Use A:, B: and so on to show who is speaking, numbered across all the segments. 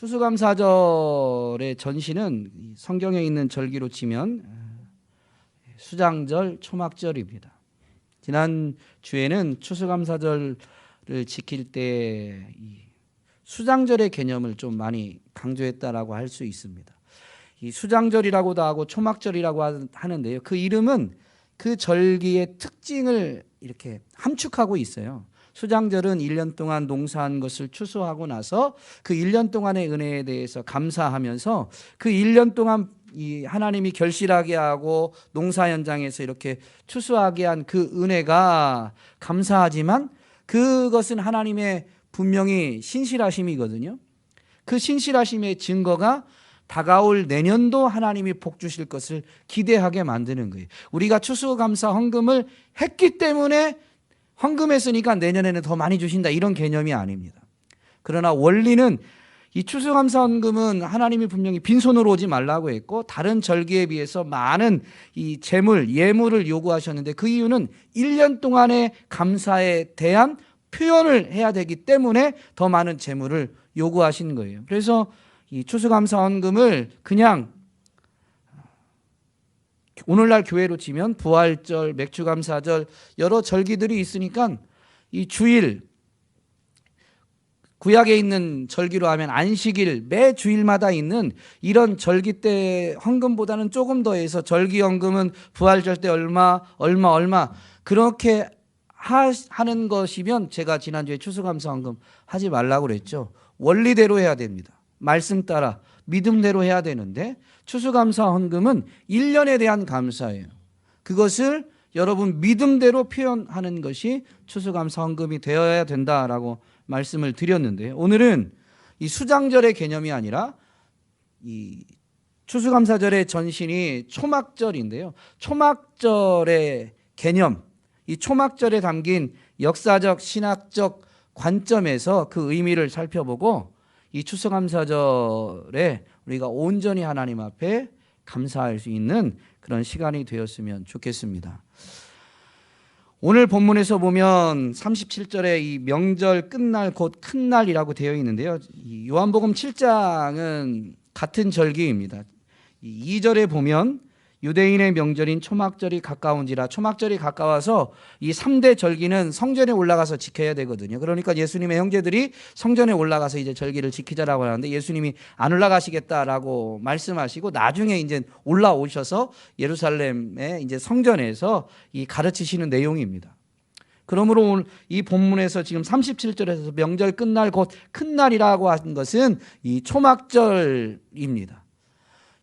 A: 추수감사절의 전시는 성경에 있는 절기로 치면 수장절, 초막절입니다. 지난 주에는 추수감사절을 지킬 때 이 수장절의 개념을 좀 많이 강조했다라고 할 수 있습니다. 이 수장절이라고도 하고 초막절이라고 하는데요. 그 이름은 그 절기의 특징을 이렇게 함축하고 있어요. 수장절은 1년 동안 농사한 것을 추수하고 나서 그 1년 동안의 은혜에 대해서 감사하면서 그 1년 동안 이 하나님이 결실하게 하고 농사 현장에서 이렇게 추수하게 한 그 은혜가 감사하지만 그것은 하나님의 분명히 신실하심이거든요. 그 신실하심의 증거가 다가올 내년도 하나님이 복 주실 것을 기대하게 만드는 거예요. 우리가 추수감사 헌금을 했기 때문에 헌금했으니까 내년에는 더 많이 주신다, 이런 개념이 아닙니다. 그러나 원리는 이 추수감사 헌금은 하나님이 분명히 빈손으로 오지 말라고 했고 다른 절기에 비해서 많은 이 재물, 예물을 요구하셨는데 그 이유는 1년 동안의 감사에 대한 표현을 해야 되기 때문에 더 많은 재물을 요구하신 거예요. 그래서 이 추수감사 헌금을 그냥 오늘날 교회로 치면 부활절, 맥주감사절 여러 절기들이 있으니까 이 주일, 구약에 있는 절기로 하면 안식일, 매 주일마다 있는 이런 절기 때 헌금보다는 조금 더해서 절기 헌금은 부활절 때 얼마 그렇게 하는 것이면 제가 지난주에 추수감사 헌금 하지 말라고 그랬죠. 원리대로 해야 됩니다. 말씀 따라 믿음대로 해야 되는데 추수감사 헌금은 1년에 대한 감사예요. 그것을 여러분 믿음대로 표현하는 것이 추수감사 헌금이 되어야 된다라고 말씀을 드렸는데 오늘은 이 수장절의 개념이 아니라 이 추수감사절의 전신이 초막절인데요. 초막절의 개념, 이 초막절에 담긴 역사적, 신학적 관점에서 그 의미를 살펴보고 이 추수감사절에 우리가 온전히 하나님 앞에 감사할 수 있는 그런 시간이 되었으면 좋겠습니다. 오늘 본문에서 보면 37절에 이 명절 끝날 곧 큰 날이라고 되어 있는데요. 이 요한복음 7장은 같은 절기입니다. 2절에 보면 유대인의 명절인 초막절이 가까운지라, 초막절이 가까워서 이 3대 절기는 성전에 올라가서 지켜야 되거든요. 그러니까 예수님의 형제들이 성전에 올라가서 이제 절기를 지키자라고 하는데 예수님이 안 올라가시겠다라고 말씀하시고 나중에 이제 올라오셔서 예루살렘의 이제 성전에서 이 가르치시는 내용입니다. 그러므로 오늘 이 본문에서 지금 37절에서 명절 끝날 곧 큰 날이라고 하는 것은 이 초막절입니다.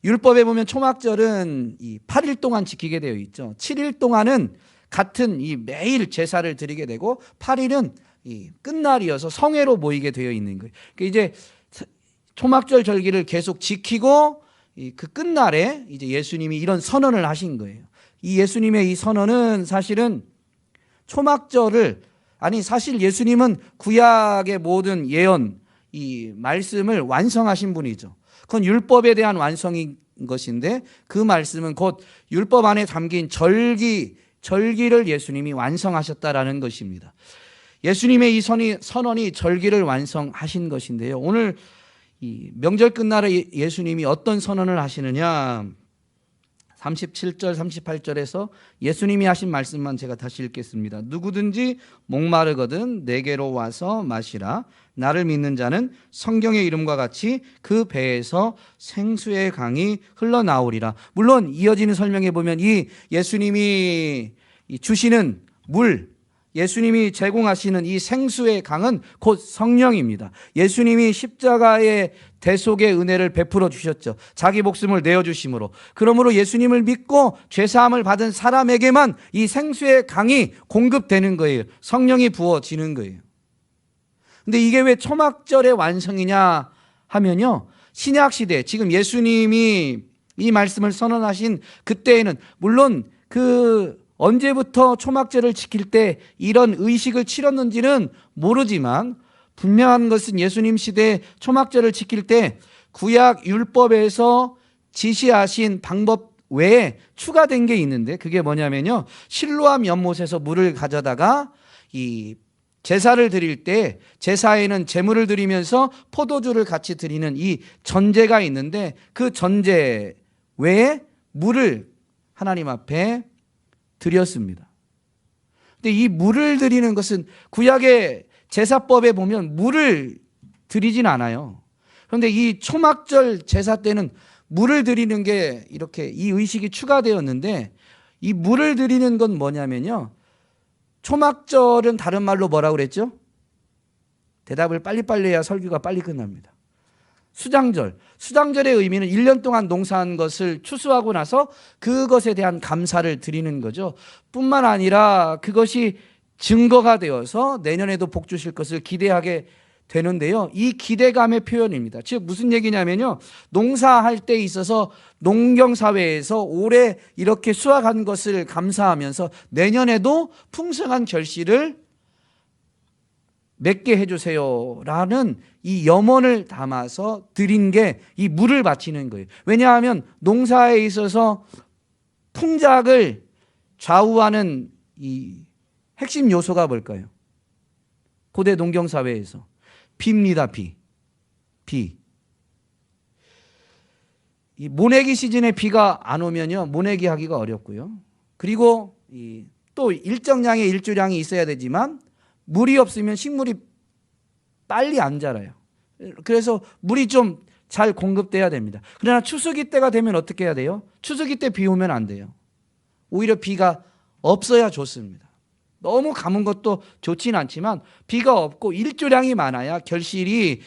A: 율법에 보면 초막절은 이 8일 동안 지키게 되어 있죠. 7일 동안은 같은 이 매일 제사를 드리게 되고 8일은 이 끝날이어서 성회로 모이게 되어 있는 거예요. 그러니까 이제 초막절 절기를 계속 지키고 그 끝날에 이제 예수님이 이런 선언을 하신 거예요. 이 예수님의 이 선언은 사실은 초막절을 사실 예수님은 구약의 모든 예언, 이 말씀을 완성하신 분이죠. 그건 율법에 대한 완성인 것인데 그 말씀은 곧 율법 안에 담긴 절기를 예수님이 완성하셨다라는 것입니다. 예수님의 이 선언이 절기를 완성하신 것인데요. 오늘 이 명절 끝날에 예수님이 어떤 선언을 하시느냐, 37절, 38절에서 예수님이 하신 말씀만 제가 다시 읽겠습니다. 누구든지 목마르거든 내게로 와서 마시라. 나를 믿는 자는 성경의 이름과 같이 그 배에서 생수의 강이 흘러나오리라. 물론 이어지는 설명에 보면 이 예수님이 주시는 물, 예수님이 제공하시는 이 생수의 강은 곧 성령입니다. 예수님이 십자가의 대속의 은혜를 베풀어 주셨죠. 자기 목숨을 내어주심으로. 그러므로 예수님을 믿고 죄사함을 받은 사람에게만 이 생수의 강이 공급되는 거예요. 성령이 부어지는 거예요. 근데 이게 왜 초막절의 완성이냐 하면요, 신약시대 지금 예수님이 이 말씀을 선언하신 그때에는 물론 언제부터 초막절을 지킬 때 이런 의식을 치렀는지는 모르지만 분명한 것은 예수님 시대에 초막절을 지킬 때 구약 율법에서 지시하신 방법 외에 추가된 게 있는데 그게 뭐냐면요, 실로암 연못에서 물을 가져다가 이 제사를 드릴 때 제사에는 제물을 드리면서 포도주를 같이 드리는 이 전제가 있는데 그 전제 외에 물을 하나님 앞에 드렸습니다. 근데 이 물을 드리는 것은 구약의 제사법에 보면 물을 드리진 않아요. 그런데 이 초막절 제사 때는 물을 드리는 게 이렇게 이 의식이 추가되었는데 이 물을 드리는 건 뭐냐면요. 초막절은 다른 말로 뭐라고 그랬죠? 대답을 빨리빨리 해야 설교가 빨리 끝납니다. 수장절. 수장절의 의미는 1년 동안 농사한 것을 추수하고 나서 그것에 대한 감사를 드리는 거죠. 뿐만 아니라 그것이 증거가 되어서 내년에도 복 주실 것을 기대하게 되는데요. 이 기대감의 표현입니다. 즉 무슨 얘기냐면요. 농사할 때 있어서 농경사회에서 올해 이렇게 수확한 것을 감사하면서 내년에도 풍성한 결실을 맺게 해주세요라는 이 염원을 담아서 드린 게 이 물을 바치는 거예요. 왜냐하면 농사에 있어서 풍작을 좌우하는 이 핵심 요소가 뭘까요? 고대 농경사회에서 비입니다. 비. 이 모내기 시즌에 비가 안 오면요, 모내기 하기가 어렵고요. 그리고 또 일정량의 일조량이 있어야 되지만 물이 없으면 식물이 빨리 안 자라요. 그래서 물이 좀 잘 공급돼야 됩니다. 그러나 추수기 때가 되면 어떻게 해야 돼요? 추수기 때 비 오면 안 돼요. 오히려 비가 없어야 좋습니다. 너무 가문 것도 좋진 않지만 비가 없고 일조량이 많아야 결실이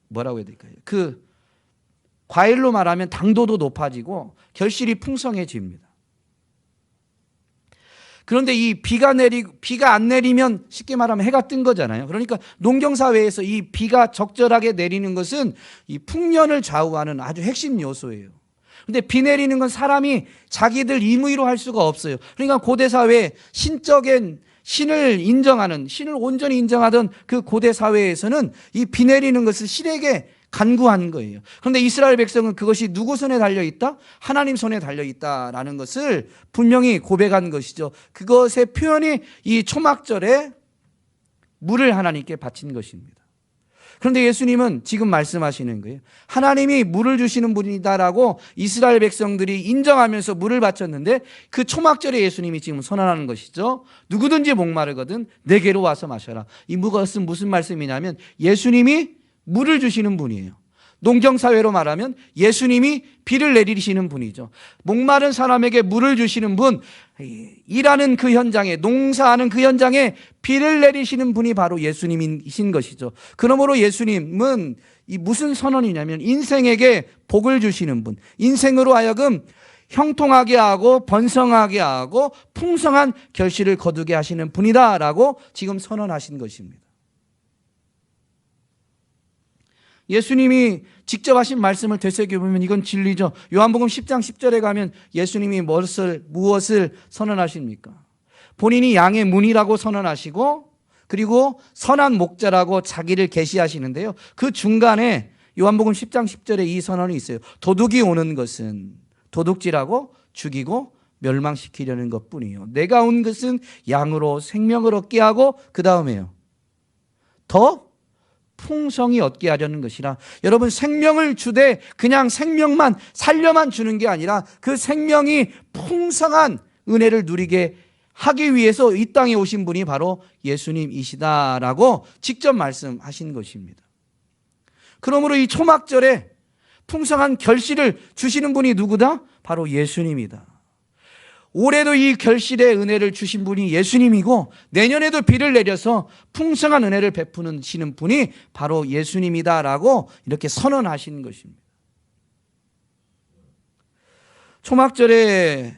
A: 뭐라고 해야 될까요? 그 과일로 말하면 당도도 높아지고 결실이 풍성해집니다. 그런데 이 비가 안 내리면 쉽게 말하면 해가 뜬 거잖아요. 그러니까 농경사회에서 이 비가 적절하게 내리는 것은 이 풍년을 좌우하는 아주 핵심 요소예요. 근데 비 내리는 건 사람이 자기들 임의로 할 수가 없어요. 그러니까 고대사회 신적인 신을 온전히 인정하던 그 고대사회에서는 이 비 내리는 것을 신에게 간구한 거예요. 그런데 이스라엘 백성은 그것이 누구 손에 달려있다? 하나님 손에 달려있다라는 것을 분명히 고백한 것이죠. 그것의 표현이 이 초막절에 물을 하나님께 바친 것입니다. 그런데 예수님은 지금 말씀하시는 거예요. 하나님이 물을 주시는 분이다라고 이스라엘 백성들이 인정하면서 물을 바쳤는데 그 초막절에 예수님이 지금 선언하는 것이죠. 누구든지 목마르거든 내게로 와서 마셔라. 이것은 무슨 말씀이냐면 예수님이 물을 주시는 분이에요. 농경사회로 말하면 예수님이 비를 내리시는 분이죠. 목마른 사람에게 물을 주시는 분, 일하는 그 현장에, 농사하는 그 현장에 비를 내리시는 분이 바로 예수님이신 것이죠. 그러므로 예수님은 이 무슨 선언이냐면 인생에게 복을 주시는 분, 인생으로 하여금 형통하게 하고 번성하게 하고 풍성한 결실을 거두게 하시는 분이다라고 지금 선언하신 것입니다. 예수님이 직접 하신 말씀을 되새겨보면 이건 진리죠. 요한복음 10장 10절에 가면 예수님이 무엇을 선언하십니까? 본인이 양의 문이라고 선언하시고 그리고 선한 목자라고 자기를 계시하시는데요. 그 중간에 요한복음 10장 10절에 이 선언이 있어요. 도둑이 오는 것은 도둑질하고 죽이고 멸망시키려는 것뿐이요. 내가 온 것은 양으로 생명을 얻게 하고 그 다음에요. 더 풍성히 얻게 하려는 것이라. 여러분 생명을 주되 그냥 생명만 살려만 주는 게 아니라 그 생명이 풍성한 은혜를 누리게 하기 위해서 이 땅에 오신 분이 바로 예수님이시다라고 직접 말씀하신 것입니다. 그러므로 이 초막절에 풍성한 결실을 주시는 분이 누구다? 바로 예수님이다. 올해도 이 결실의 은혜를 주신 분이 예수님이고 내년에도 비를 내려서 풍성한 은혜를 베푸시는 분이 바로 예수님이다라고 이렇게 선언하시는 것입니다. 초막절에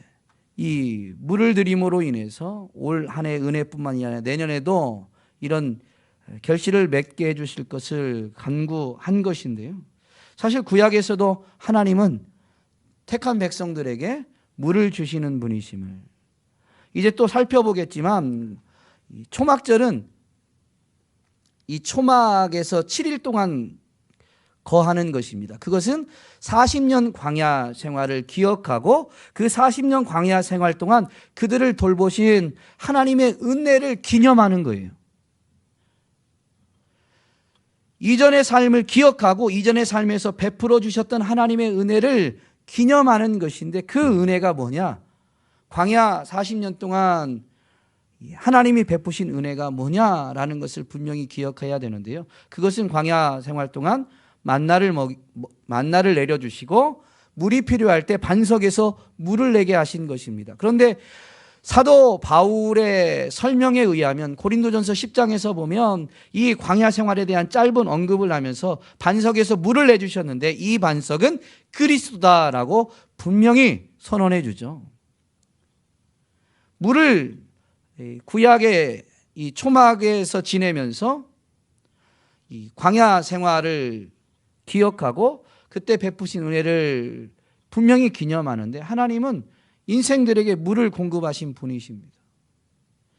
A: 이 물을 드림으로 인해서 올 한 해 은혜뿐만이 아니라 내년에도 이런 결실을 맺게 해주실 것을 간구한 것인데요. 사실 구약에서도 하나님은 택한 백성들에게 물을 주시는 분이심을 이제 또 살펴보겠지만 초막절은 이 초막에서 7일 동안 거하는 것입니다. 그것은 40년 광야 생활을 기억하고 그 40년 광야 생활 동안 그들을 돌보신 하나님의 은혜를 기념하는 거예요. 이전의 삶을 기억하고 이전의 삶에서 베풀어 주셨던 하나님의 은혜를 기념하는 것인데, 그 은혜가 뭐냐? 광야 40년 동안 하나님이 베푸신 은혜가 뭐냐라는 것을 분명히 기억해야 되는데요. 그것은 광야 생활 동안 만나를 내려주시고 물이 필요할 때 반석에서 물을 내게 하신 것입니다. 그런데 사도 바울의 설명에 의하면 고린도전서 10장에서 보면 이 광야 생활에 대한 짧은 언급을 하면서 반석에서 물을 내주셨는데 이 반석은 그리스도다라고 분명히 선언해 주죠. 물을 구약의 이 초막에서 지내면서 이 광야 생활을 기억하고 그때 베푸신 은혜를 분명히 기념하는데, 하나님은 인생들에게 물을 공급하신 분이십니다.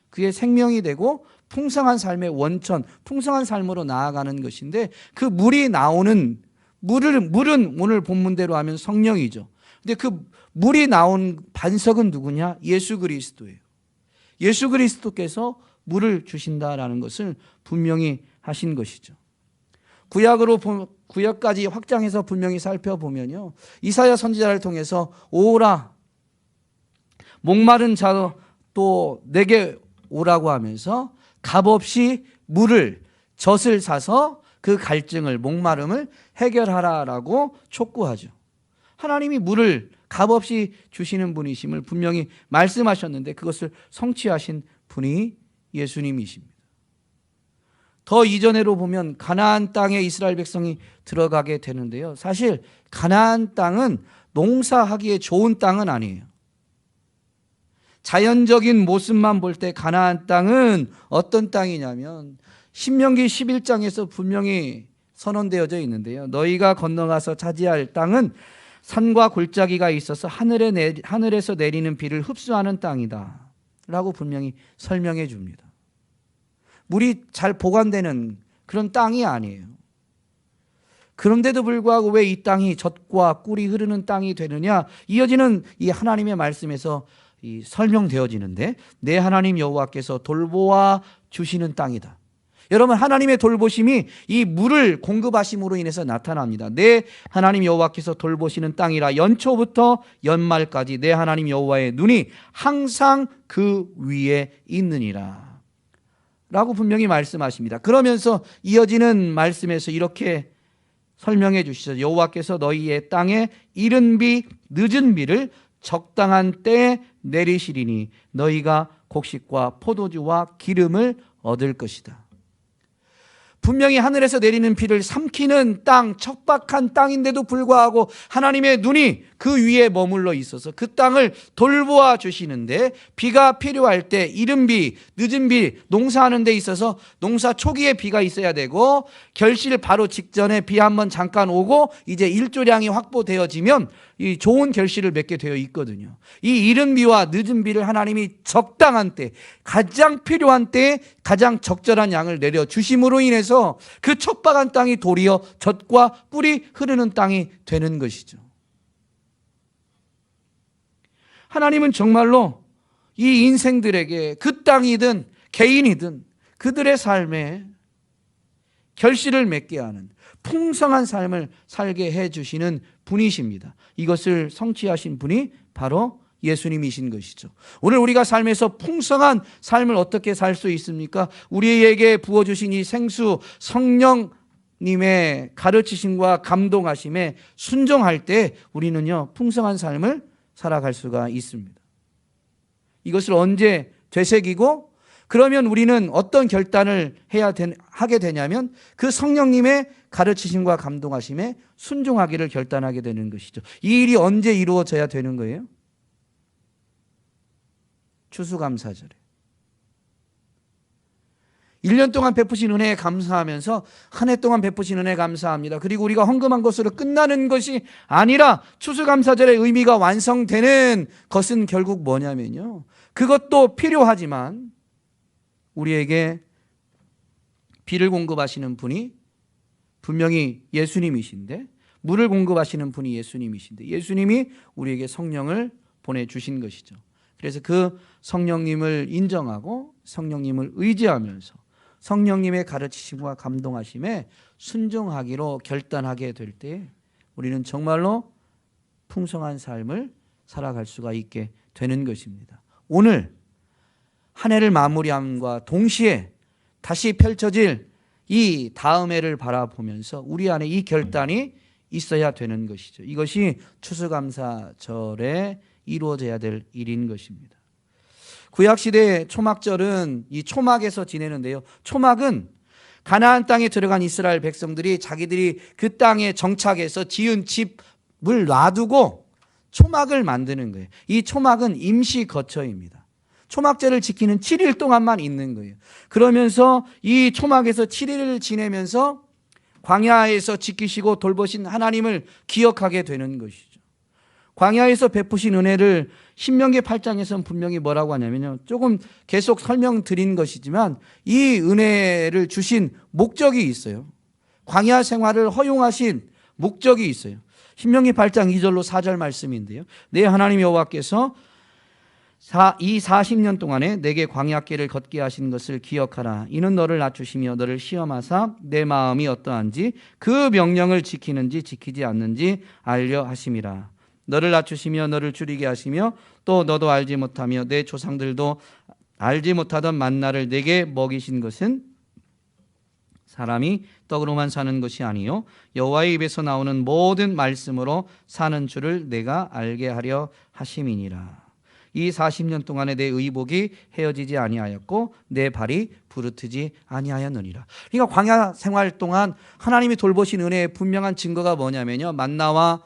A: 그의 생명이 되고 풍성한 삶의 원천, 풍성한 삶으로 나아가는 것인데, 그 물이 나오는 물은 오늘 본문대로 하면 성령이죠. 근데 그 물이 나온 반석은 누구냐? 예수 그리스도예요. 예수 그리스도께서 물을 주신다라는 것을 분명히 하신 것이죠. 구약까지 확장해서 분명히 살펴보면요, 이사야 선지자를 통해서 오라, 목마른 자 또 내게 오라고 하면서 값없이 물을, 젖을 사서 그 갈증을, 목마름을 해결하라라고 촉구하죠. 하나님이 물을 값없이 주시는 분이심을 분명히 말씀하셨는데 그것을 성취하신 분이 예수님이십니다. 더 이전으로 보면 가나안 땅에 이스라엘 백성이 들어가게 되는데요, 사실 가나안 땅은 농사하기에 좋은 땅은 아니에요. 자연적인 모습만 볼 때 가나안 땅은 어떤 땅이냐면 신명기 11장에서 분명히 선언되어져 있는데요, 너희가 건너가서 차지할 땅은 산과 골짜기가 있어서 하늘에서 내리는 비를 흡수하는 땅이다 라고 분명히 설명해 줍니다. 물이 잘 보관되는 그런 땅이 아니에요. 그런데도 불구하고 왜 이 땅이 젖과 꿀이 흐르는 땅이 되느냐? 이어지는 이 하나님의 말씀에서 설명되어지는데, 내 하나님 여호와께서 돌보아 주시는 땅이다. 여러분, 하나님의 돌보심이 이 물을 공급하심으로 인해서 나타납니다. 내 하나님 여호와께서 돌보시는 땅이라 연초부터 연말까지 내 하나님 여호와의 눈이 항상 그 위에 있느니라 라고 분명히 말씀하십니다. 그러면서 이어지는 말씀에서 이렇게 설명해 주시죠. 여호와께서 너희의 땅에 이른 비 늦은 비를 적당한 때에 내리시리니 너희가 곡식과 포도주와 기름을 얻을 것이다. 분명히 하늘에서 내리는 비를 삼키는 땅, 척박한 땅인데도 불구하고 하나님의 눈이 그 위에 머물러 있어서 그 땅을 돌보아 주시는데, 비가 필요할 때 이른 비, 늦은 비, 농사하는 데 있어서 농사 초기에 비가 있어야 되고 결실 바로 직전에 비 한번 잠깐 오고 이제 일조량이 확보되어지면 이 좋은 결실을 맺게 되어 있거든요. 이 이른 비와 늦은 비를 하나님이 적당한 때, 가장 필요한 때에 가장 적절한 양을 내려 주심으로 인해서 그 척박한 땅이 도리어 젖과 꿀이 흐르는 땅이 되는 것이죠. 하나님은 정말로 이 인생들에게 그 땅이든 개인이든 그들의 삶에 결실을 맺게 하는 풍성한 삶을 살게 해주시는 분이십니다. 이것을 성취하신 분이 바로 예수님이신 것이죠. 오늘 우리가 삶에서 풍성한 삶을 어떻게 살 수 있습니까? 우리에게 부어주신 이 생수 성령님의 가르치심과 감동하심에 순종할 때 우리는요, 풍성한 삶을 살아갈 수가 있습니다. 이것을 언제 되새기고, 그러면 우리는 어떤 결단을 하게 되냐면 그 성령님의 가르치심과 감동하심에 순종하기를 결단하게 되는 것이죠. 이 일이 언제 이루어져야 되는 거예요? 추수감사절에 1년 동안 베푸신 은혜에 감사하면서 한 해 동안 베푸신 은혜에 감사합니다. 그리고 우리가 헌금한 것으로 끝나는 것이 아니라 추수감사절의 의미가 완성되는 것은 결국 뭐냐면요, 그것도 필요하지만 우리에게 비를 공급하시는 분이 분명히 예수님이신데, 물을 공급하시는 분이 예수님이신데 예수님이 우리에게 성령을 보내주신 것이죠. 그래서 그 성령님을 인정하고 성령님을 의지하면서 성령님의 가르치심과 감동하심에 순종하기로 결단하게 될 때 우리는 정말로 풍성한 삶을 살아갈 수가 있게 되는 것입니다. 오늘 한 해를 마무리함과 동시에 다시 펼쳐질 이 다음 해를 바라보면서 우리 안에 이 결단이 있어야 되는 것이죠. 이것이 추수감사절에 이루어져야 될 일인 것입니다. 구약시대의 초막절은 이 초막에서 지내는데요. 초막은 가나안 땅에 들어간 이스라엘 백성들이 자기들이 그 땅에 정착해서 지은 집을 놔두고 초막을 만드는 거예요. 이 초막은 임시 거처입니다. 초막절을 지키는 7일 동안만 있는 거예요. 그러면서 이 초막에서 7일을 지내면서 광야에서 지키시고 돌보신 하나님을 기억하게 되는 것이죠. 광야에서 베푸신 은혜를 신명기 8장에서는 분명히 뭐라고 하냐면요, 조금 계속 설명드린 것이지만 이 은혜를 주신 목적이 있어요. 광야 생활을 허용하신 목적이 있어요. 신명기 8장 2절로 4절 말씀인데요, 내 하나님 여호와께서 이 40년 동안에 내게 광야길을 걷게 하신 것을 기억하라. 이는 너를 낮추시며 너를 시험하사 내 마음이 어떠한지 그 명령을 지키는지 지키지 않는지 알려 하심이라. 너를 낮추시며 너를 줄이게 하시며 또 너도 알지 못하며 내 조상들도 알지 못하던 만나를 내게 먹이신 것은 사람이 떡으로만 사는 것이 아니요 여호와의 입에서 나오는 모든 말씀으로 사는 줄을 내가 알게 하려 하심이니라. 이 40년 동안에 내 의복이 헤어지지 아니하였고 내 발이 부르트지 아니하였느니라. 그러니까 광야 생활 동안 하나님이 돌보신 은혜의 분명한 증거가 뭐냐면요, 만나와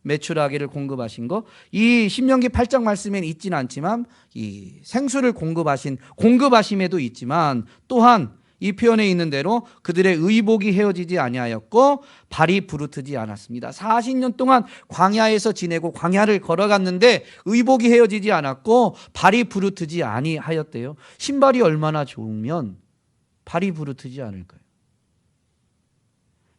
A: 메추라기를 공급하신 거. 이 신명기 8장 말씀에는 있지는 않지만 이 생수를 공급하심에도 있지만, 또한 이 표현에 있는 대로 그들의 의복이 헤어지지 아니하였고 발이 부르트지 않았습니다. 40년 동안 광야에서 지내고 광야를 걸어갔는데 의복이 헤어지지 않았고 발이 부르트지 아니하였대요. 신발이 얼마나 좋으면 발이 부르트지 않을까요?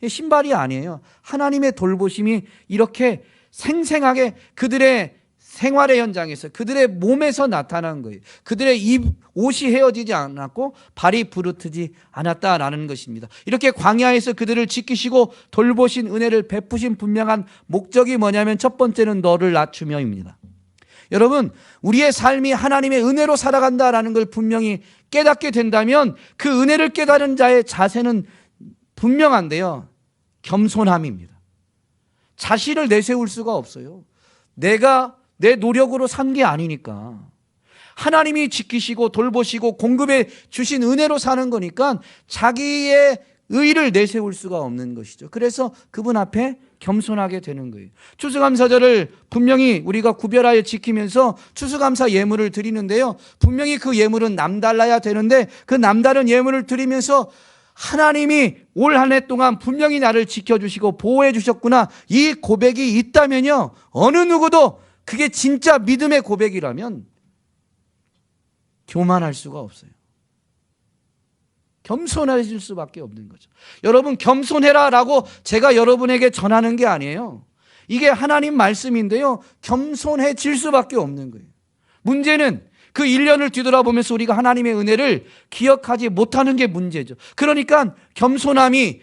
A: 신발이 아니에요. 하나님의 돌보심이 이렇게 생생하게 그들의 생활의 현장에서 그들의 몸에서 나타난 거예요. 그들의 옷이 헤어지지 않았고 발이 부르트지 않았다라는 것입니다. 이렇게 광야에서 그들을 지키시고 돌보신 은혜를 베푸신 분명한 목적이 뭐냐면, 첫 번째는 너를 낮추며입니다. 여러분, 우리의 삶이 하나님의 은혜로 살아간다라는 걸 분명히 깨닫게 된다면 그 은혜를 깨달은 자의 자세는 분명한데요, 겸손함입니다. 자신을 내세울 수가 없어요. 내가 내 노력으로 산 게 아니니까. 하나님이 지키시고 돌보시고 공급해 주신 은혜로 사는 거니까 자기의 의를 내세울 수가 없는 것이죠. 그래서 그분 앞에 겸손하게 되는 거예요. 추수감사절을 분명히 우리가 구별하여 지키면서 추수감사 예물을 드리는데요, 분명히 그 예물은 남달라야 되는데 그 남다른 예물을 드리면서 하나님이 올 한 해 동안 분명히 나를 지켜주시고 보호해 주셨구나, 이 고백이 있다면요, 어느 누구도 그게 진짜 믿음의 고백이라면 교만할 수가 없어요. 겸손해질 수밖에 없는 거죠. 여러분, 겸손해라라고 제가 여러분에게 전하는 게 아니에요. 이게 하나님 말씀인데요, 겸손해질 수밖에 없는 거예요. 문제는 그 1년을 뒤돌아보면서 우리가 하나님의 은혜를 기억하지 못하는 게 문제죠. 그러니까 겸손함이,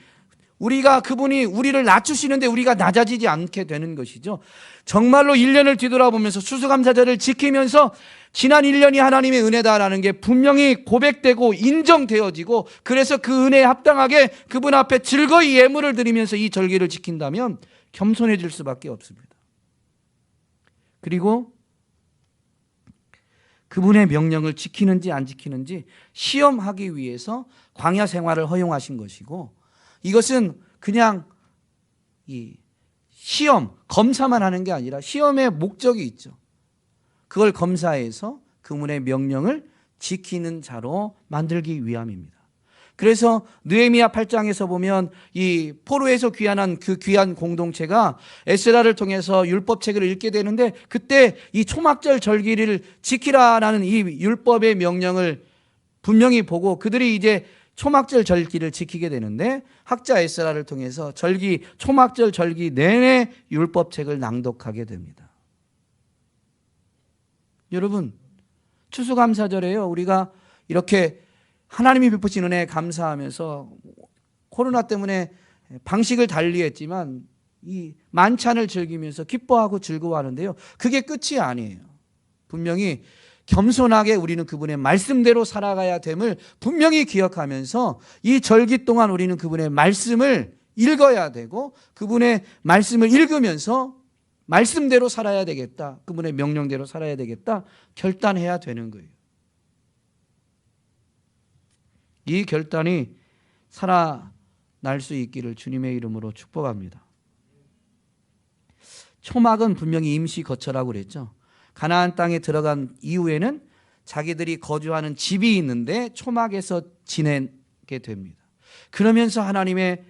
A: 우리가 그분이 우리를 낮추시는데 우리가 낮아지지 않게 되는 것이죠. 정말로 1년을 뒤돌아보면서 추수감사절을 지키면서 지난 1년이 하나님의 은혜다라는 게 분명히 고백되고 인정되어지고, 그래서 그 은혜에 합당하게 그분 앞에 즐거이 예물을 드리면서 이 절기를 지킨다면 겸손해질 수밖에 없습니다. 그리고 그분의 명령을 지키는지 안 지키는지 시험하기 위해서 광야 생활을 허용하신 것이고, 이것은 그냥 이 시험, 검사만 하는 게 아니라 시험의 목적이 있죠. 그걸 검사해서 그분의 명령을 지키는 자로 만들기 위함입니다. 그래서 느헤미야 8장에서 보면 이 포로에서 귀환한 그 귀한 공동체가 에스라를 통해서 율법책을 읽게 되는데, 그때 이 초막절 절기를 지키라라는 이 율법의 명령을 분명히 보고 그들이 이제 초막절 절기를 지키게 되는데 학자 에스라를 통해서 초막절 절기 내내 율법책을 낭독하게 됩니다. 여러분, 추수감사절에요. 우리가 이렇게 하나님이 베푸신 은혜에 감사하면서 코로나 때문에 방식을 달리했지만 이 만찬을 즐기면서 기뻐하고 즐거워하는데요. 그게 끝이 아니에요. 분명히 겸손하게 우리는 그분의 말씀대로 살아가야 됨을 분명히 기억하면서 이 절기 동안 우리는 그분의 말씀을 읽어야 되고 그분의 말씀을 읽으면서 말씀대로 살아야 되겠다. 그분의 명령대로 살아야 되겠다. 결단해야 되는 거예요. 이 결단이 살아날 수 있기를 주님의 이름으로 축복합니다. 초막은 분명히 임시 거처라고 그랬죠. 가나안 땅에 들어간 이후에는 자기들이 거주하는 집이 있는데 초막에서 지내게 됩니다. 그러면서 하나님의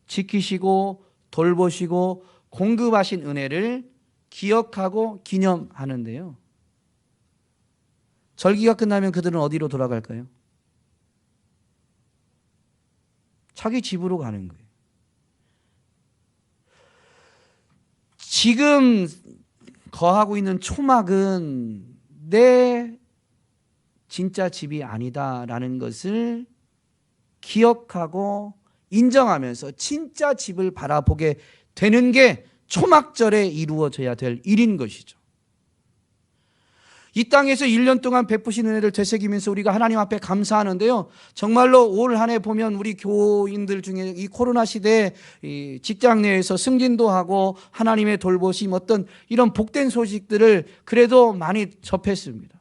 A: 지키시고 돌보시고 공급하신 은혜를 기억하고 기념하는데요. 절기가 끝나면 그들은 어디로 돌아갈까요? 자기 집으로 가는 거예요. 지금 거하고 있는 초막은 내 진짜 집이 아니다라는 것을 기억하고 인정하면서 진짜 집을 바라보게 되는 게 초막절에 이루어져야 될 일인 것이죠. 이 땅에서 1년 동안 베푸신 은혜를 되새기면서 우리가 하나님 앞에 감사하는데요. 정말로 올 한 해 보면 우리 교인들 중에 이 코로나 시대에 이 직장 내에서 승진도 하고 하나님의 돌보심 어떤 이런 복된 소식들을 그래도 많이 접했습니다.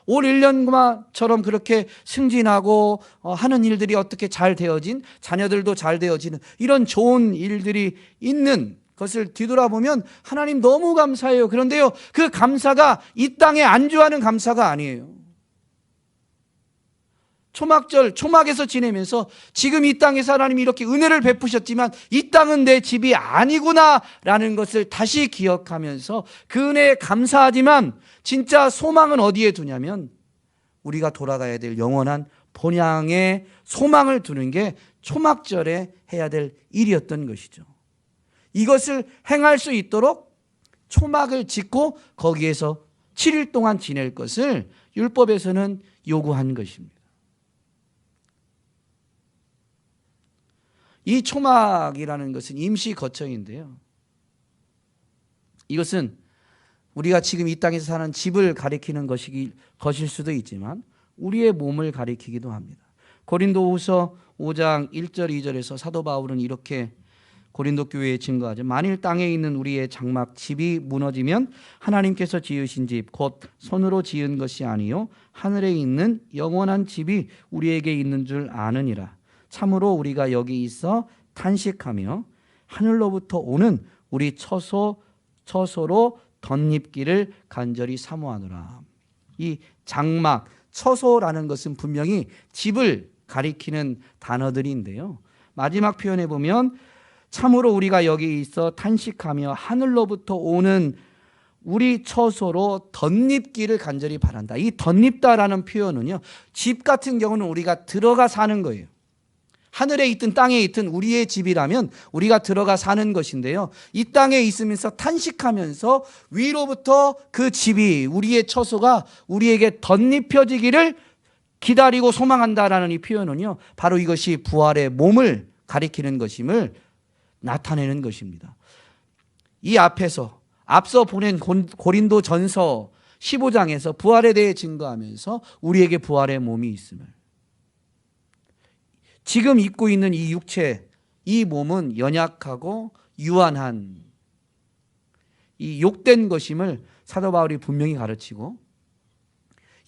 A: 올 1년만처럼 그렇게 승진하고 하는 일들이 어떻게 잘 되어진, 자녀들도 잘 되어지는 이런 좋은 일들이 있는 것을 뒤돌아보면 하나님 너무 감사해요. 그런데요, 그 감사가 이 땅에 안주하는 감사가 아니에요. 초막절, 초막에서 지내면서 지금 이 땅에서 하나님이 이렇게 은혜를 베푸셨지만 이 땅은 내 집이 아니구나라는 것을 다시 기억하면서 그 은혜에 감사하지만 진짜 소망은 어디에 두냐면 우리가 돌아가야 될 영원한 본향에 소망을 두는 게 초막절에 해야 될 일이었던 것이죠. 이것을 행할 수 있도록 초막을 짓고 거기에서 7일 동안 지낼 것을 율법에서는 요구한 것입니다. 이 초막이라는 것은 임시 거처인데요. 이것은 우리가 지금 이 땅에서 사는 집을 가리키는 것일 수도 있지만 우리의 몸을 가리키기도 합니다. 고린도후서 5장 1절 2절에서 사도 바울은 이렇게 고린도 교회에 증거하죠. 만일 땅에 있는 우리의 장막 집이 무너지면 하나님께서 지으신 집 곧 손으로 지은 것이 아니요 하늘에 있는 영원한 집이 우리에게 있는 줄 아느니라. 참으로 우리가 여기 있어 탄식하며 하늘로부터 오는 우리 처소로 덧입기를 간절히 사모하노라. 이 장막, 처소라는 것은 분명히 집을 가리키는 단어들인데요. 마지막 표현에 보면 참으로 우리가 여기 있어 탄식하며 하늘로부터 오는 우리 처소로 덧입기를 간절히 바란다. 이 덧입다라는 표현은요, 집 같은 경우는 우리가 들어가 사는 거예요. 하늘에 있든 땅에 있든 우리의 집이라면 우리가 들어가 사는 것인데요. 이 땅에 있으면서 탄식하면서 위로부터 그 집이 우리의 처소가 우리에게 덧입혀지기를 기다리고 소망한다라는 이 표현은요, 바로 이것이 부활의 몸을 가리키는 것임을 나타내는 것입니다. 이 앞서 보낸 고린도 전서 15장에서 부활에 대해 증거하면서 우리에게 부활의 몸이 있음을, 지금 입고 있는 이 육체, 이 몸은 연약하고 유한한 이 욕된 것임을 사도 바울이 분명히 가르치고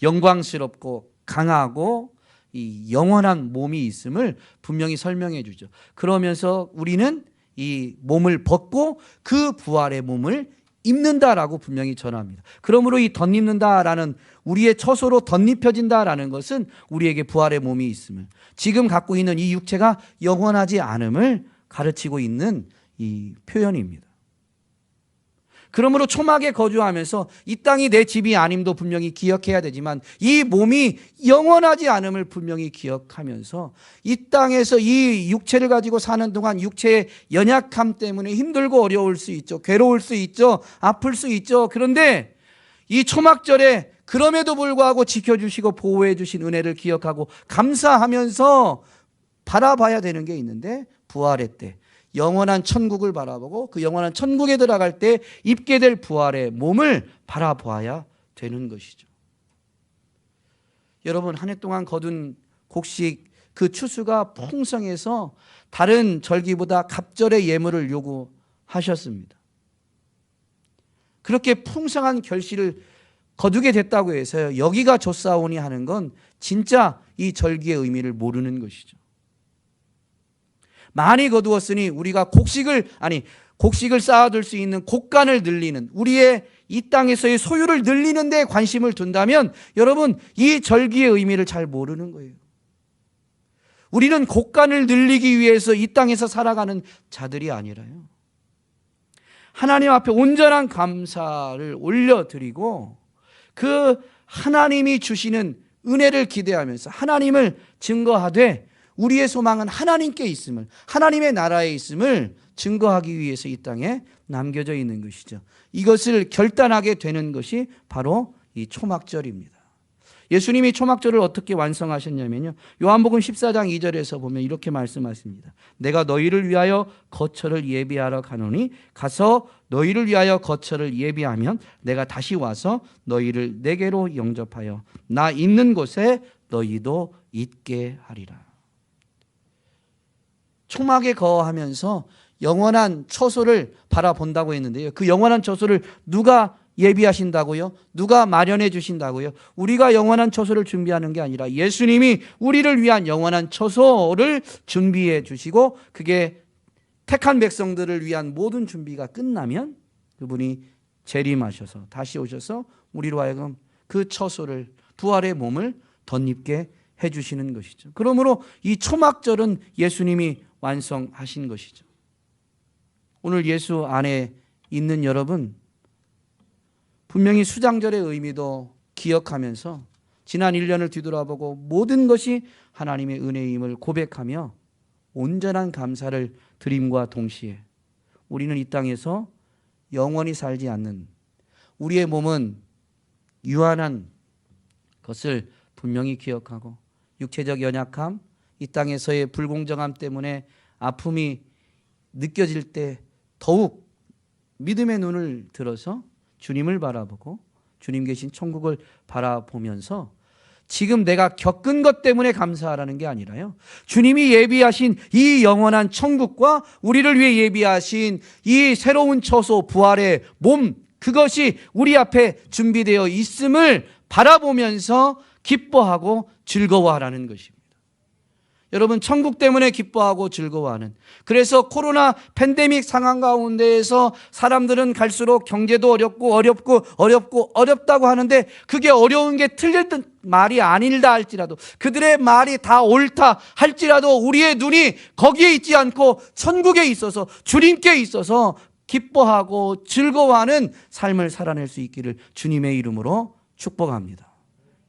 A: 영광스럽고 강하고 이 영원한 몸이 있음을 분명히 설명해 주죠. 그러면서 우리는 이 몸을 벗고 그 부활의 몸을 입는다라고 분명히 전합니다. 그러므로 이 덧입는다라는, 우리의 처소로 덧입혀진다라는 것은 우리에게 부활의 몸이 있음을, 지금 갖고 있는 이 육체가 영원하지 않음을 가르치고 있는 이 표현입니다. 그러므로 초막에 거주하면서 이 땅이 내 집이 아님도 분명히 기억해야 되지만 이 몸이 영원하지 않음을 분명히 기억하면서 이 땅에서 이 육체를 가지고 사는 동안 육체의 연약함 때문에 힘들고 어려울 수 있죠. 괴로울 수 있죠. 아플 수 있죠. 그런데 이 초막절에 그럼에도 불구하고 지켜주시고 보호해 주신 은혜를 기억하고 감사하면서 바라봐야 되는 게 있는데, 부활의 때 영원한 천국을 바라보고 그 영원한 천국에 들어갈 때 입게 될 부활의 몸을 바라봐야 되는 것이죠. 여러분, 한 해 동안 거둔 곡식 그 추수가 풍성해서 다른 절기보다 갑절의 예물을 요구하셨습니다. 그렇게 풍성한 결실을 거두게 됐다고 해서 여기가 좁사오니 하는 건 진짜 이 절기의 의미를 모르는 것이죠. 많이 거두었으니 우리가 곡식을 쌓아둘 수 있는 곡간을 늘리는, 우리의 이 땅에서의 소유를 늘리는 데 관심을 둔다면 여러분, 이 절기의 의미를 잘 모르는 거예요. 우리는 곡간을 늘리기 위해서 이 땅에서 살아가는 자들이 아니라요, 하나님 앞에 온전한 감사를 올려드리고 그 하나님이 주시는 은혜를 기대하면서 하나님을 증거하되 우리의 소망은 하나님께 있음을, 하나님의 나라에 있음을 증거하기 위해서 이 땅에 남겨져 있는 것이죠. 이것을 결단하게 되는 것이 바로 이 초막절입니다. 예수님이 초막절을 어떻게 완성하셨냐면요, 요한복음 14장 2절에서 보면 이렇게 말씀하십니다. 내가 너희를 위하여 거처를 예비하러 가노니 가서 너희를 위하여 거처를 예비하면 내가 다시 와서 너희를 내게로 영접하여 나 있는 곳에 너희도 있게 하리라. 초막에 거하면서 영원한 처소를 바라본다고 했는데요, 그 영원한 처소를 누가 예비하신다고요? 누가 마련해 주신다고요? 우리가 영원한 처소를 준비하는 게 아니라 예수님이 우리를 위한 영원한 처소를 준비해 주시고, 그게 택한 백성들을 위한 모든 준비가 끝나면 그분이 재림하셔서 다시 오셔서 우리로 하여금 그 처소를, 부활의 몸을 덧입게 해 주시는 것이죠. 그러므로 이 초막절은 예수님이 완성하신 것이죠. 오늘 예수 안에 있는 여러분, 분명히 수장절의 의미도 기억하면서 지난 1년을 뒤돌아보고 모든 것이 하나님의 은혜임을 고백하며 온전한 감사를 드림과 동시에 우리는 이 땅에서 영원히 살지 않는, 우리의 몸은 유한한 것을 분명히 기억하고 육체적 연약함, 이 땅에서의 불공정함 때문에 아픔이 느껴질 때 더욱 믿음의 눈을 들어서 주님을 바라보고 주님 계신 천국을 바라보면서 지금 내가 겪은 것 때문에 감사하라는 게 아니라요, 주님이 예비하신 이 영원한 천국과 우리를 위해 예비하신 이 새로운 처소, 부활의 몸, 그것이 우리 앞에 준비되어 있음을 바라보면서 기뻐하고 즐거워하라는 것입니다. 여러분, 천국 때문에 기뻐하고 즐거워하는, 그래서 코로나 팬데믹 상황 가운데에서 사람들은 갈수록 경제도 어렵다고 하는데, 그게 어려운 게 틀린 말이 아니다 할지라도, 그들의 말이 다 옳다 할지라도 우리의 눈이 거기에 있지 않고 천국에 있어서, 주님께 있어서 기뻐하고 즐거워하는 삶을 살아낼 수 있기를 주님의 이름으로 축복합니다.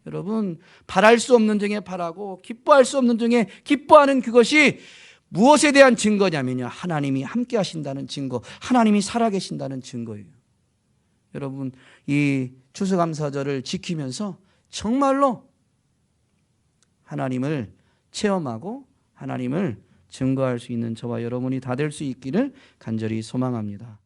A: 여러분, 바랄 수 없는 중에 바라고 기뻐할 수 없는 중에 기뻐하는 그것이 무엇에 대한 증거냐면요, 하나님이 함께 하신다는 증거, 하나님이 살아계신다는 증거예요. 여러분, 이 추수감사절을 지키면서 정말로 하나님을 체험하고 하나님을 증거할 수 있는 저와 여러분이 다 될 수 있기를 간절히 소망합니다.